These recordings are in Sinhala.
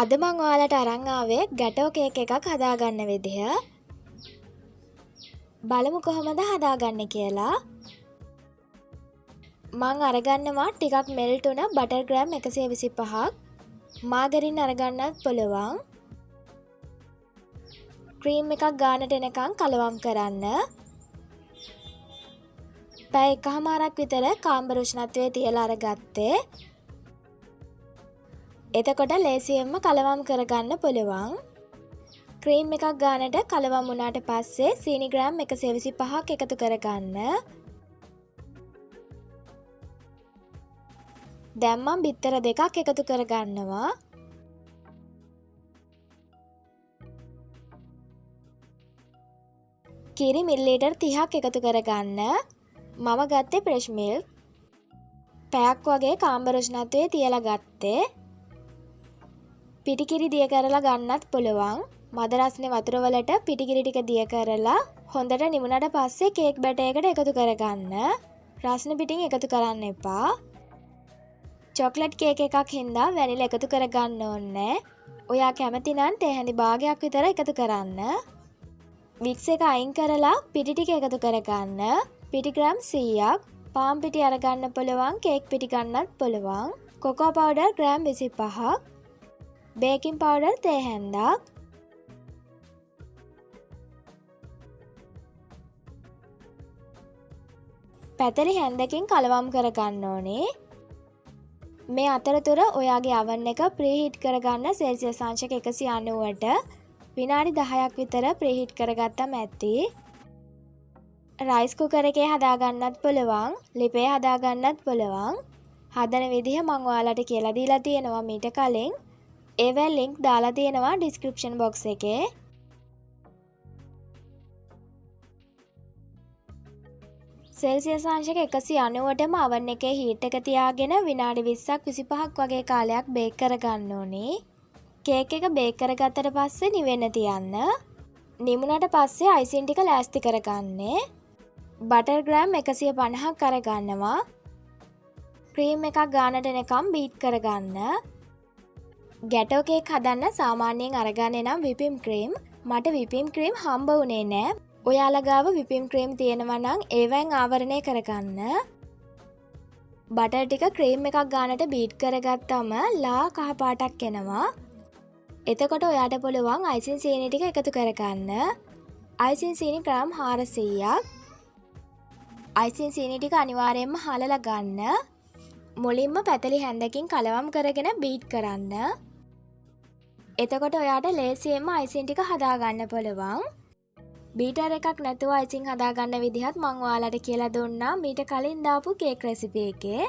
අද මම ඔයාලට අරන් ආවේ ගැටෝ කේක් එකක් හදාගන්න විදිහ. බලමු කොහොමද හදාගන්නේ කියලා. මම අරගන්නවා ටිකක් මෙල්ට් වුණ බටර් ග්‍රෑම් 125ක්. මාගරින් අරගන්නත් පුළුවන්. ක්‍රීම් එකක් ගානට එනකන් කලවම් කරන්න. පැය එකහමාරක් විතර කාම්බර උෂ්ණත්වයේ තියලා අරගත්තේ. එතකොට ලේසියෙන්ම කලවම් කරගන්න පුළුවන්. ක්‍රීම් එකක් ගානට කලවම් වුණාට පස්සේ සීනි ග්‍රෑම් 125ක් එකතු කරගන්න. දැන් මම බිත්තර දෙකක් එකතු කරගන්නවා. කිරි මිලිලීටර් 30ක් එකතු කරගන්න. මම ගත්තේ ප්‍රෙෂ් මිල්ක්. පැයක් වගේ කාම්බර උෂ්ණත්වයේ තියලා ගත්තේ. පිටිකිරි දිය කරලා ගන්නත් පුළුවන්. මද රස්නේ වතුර වලට පිටිකිරි ටික දිය කරලා හොඳට නිමුණට පස්සේ කේක් බැටර් එකට එකතු කරගන්න. රස්නේ පිටින් එකතු කරන්න එපා. චොක්ලට් කේක් එකක් හින්දා වැනිලා එකතු කරගන්න ඕනේ. ඔයා කැමති නම් තේ හැඳි භාගයක් විතර එකතු කරන්න. මික්ස් එක අයින් කරලා පිටි ටික එකතු කරගන්න. පිටි ග්‍රෑම් 100ක්. පාන් පිටි අරගන්න පුළුවන්. කේක් පිටි ගන්නත් පුළුවන්. කොකෝ පවුඩර් ග්‍රෑම් 25ක්. බේකින් පවුඩර් තේ හැන්දක්. පැතලි හැන්දකින් කලවම් කරගන්න ඕනේ. මේ අතරතුර ඔයාගේ oven එක ප්‍රීහීට් කරගන්න සෙල්සියස් අංශක 190ට විනාඩි 10ක් විතර ප්‍රීහීට් කරගත්තම ඇති. රයිස් කුකර් එකේ හදාගන්නත් පුළුවන්. ලිපේ හදාගන්නත් පුළුවන්. හදන විදිහ මම ඔයාලට කියලා දීලා තියෙනවා මීට කලින්. ඒවැ ලින්ක් දාලා තියෙනවා ඩිස්ක්‍රිප්ෂන් බොක්ස් එකේ. සෙල්සියස් අංශක 190ටම oven එකේ හීට් එක තියාගෙන විනාඩි 20ක් 25ක් වගේ කාලයක් බේක් කරගන්න ඕනේ. කේක් එක බේක් කරගත්තට පස්සේ නිවෙන්න තියන්න. නිමුණට පස්සේ අයිසින් ටික ලෑස්ති කරගන්නේ. බටර් ග්‍රෑම් 150ක් අරගන්නවා. ක්‍රීම් එකක් ගානට එනකම් බීට් කරගන්න. ගැටෝ කේක් හදන්න සාමාන්‍යයෙන් අරගන්නේ නම් විපිම් ක්‍රීම්. මට විපිම් ක්‍රීම් හම්බ වුණේ නෑ. ඔයාලා ගාව විපිම් ක්‍රීම් තියෙනවා නම් ඒවෙන් ආවරණය කරගන්න. බටර් ටික ක්‍රීම් එකක් ගානට බීට් කරගත්තම ලා කහ පාටක් එනවා. එතකොට ඔයාට පුළුවන් අයිසින් සීනි ටික එකතු කරගන්න. අයිසින් සීනි ග්‍රෑම් 400ක්. අයිසින් සීනි ටික අනිවාර්යයෙන්ම හලලා ගන්න. මුලින්ම පැතලි හැන්දකින් කලවම් කරගෙන බීට් කරන්න. එතකොට ඔයාට ලේසියෙන්ම අයිසින් ටික හදාගන්න පුළුවන්. බීටර් එකක් නැතුව අයිසින් හදාගන්න විදිහත් මම ඔයාලට කියලා දුන්නා මීට කලින් දාපු කේක් රෙසිපි එකේ.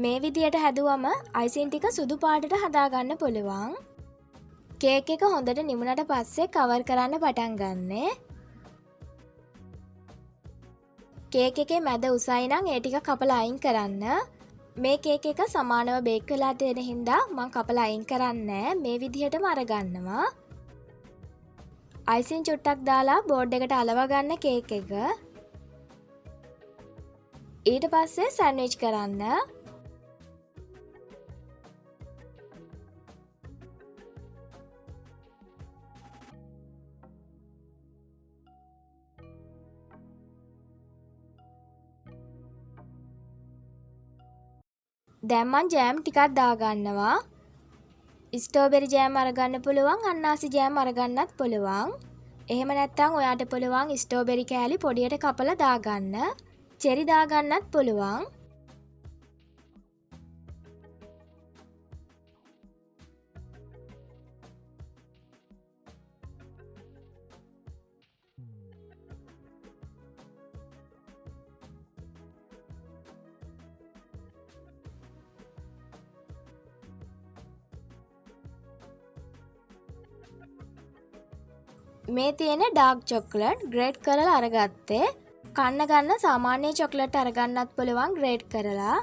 මේ විදියට හැදුවම අයිසින් ටික සුදු පාටට හදාගන්න පුළුවන්. කේක් එක හොඳට නිමුණට පස්සේ කවර් කරන්න පටන් ගන්න. කේක් එකේ මැද උසයි නම් ඒ ටික කපලා අයින් කරන්න. මේ කේක් එක සමානව බේක් වෙලා තියෙන හින්දා මම කපලා අයින් කරන්නේ මේ විදිහටම අරගන්නවා. අයිසින් චුට්ටක් දාලා බෝඩ් එකට අලව ගන්න කේක් එක. ඊට පස්සේ සෑන්ඩ්විච් කරන්න. දැන් මම ජෑම් ටිකක් දාගන්නවා. ස්ට්‍රෝබෙරි ජෑම් අරගන්න පුළුවන්, අන්නාසි ජෑම් අරගන්නත් පුළුවන්. එහෙම නැත්නම් ඔයාට පුළුවන් ස්ට්‍රෝබෙරි කෑලි පොඩියට කපලා දාගන්න. චෙරි දාගන්නත් පුළුවන්. මේ තියෙන ඩාර්ක් චොක්ලට් ග්‍රේට් කරලා අරගත්තේ. කන්න ගන්න සාමාන්‍ය චොක්ලට් අරගන්නත් පුළුවන් ග්‍රේට් කරලා.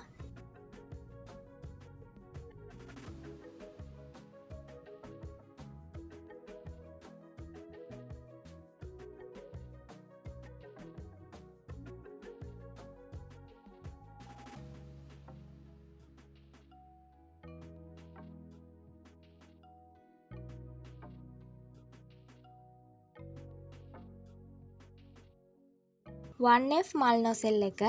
1F මල් නොසෙල් එක,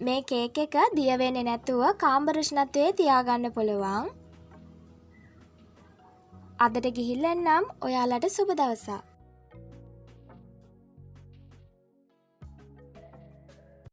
මේ කේක් එක දිය වෙන්නේ නැතුව කාමර උෂ්ණත්වයේ තියාගන්න පුළුවන්. අදට ගිහිල්ලා එන්නම්. ඔයාලට සුබ දවසක්.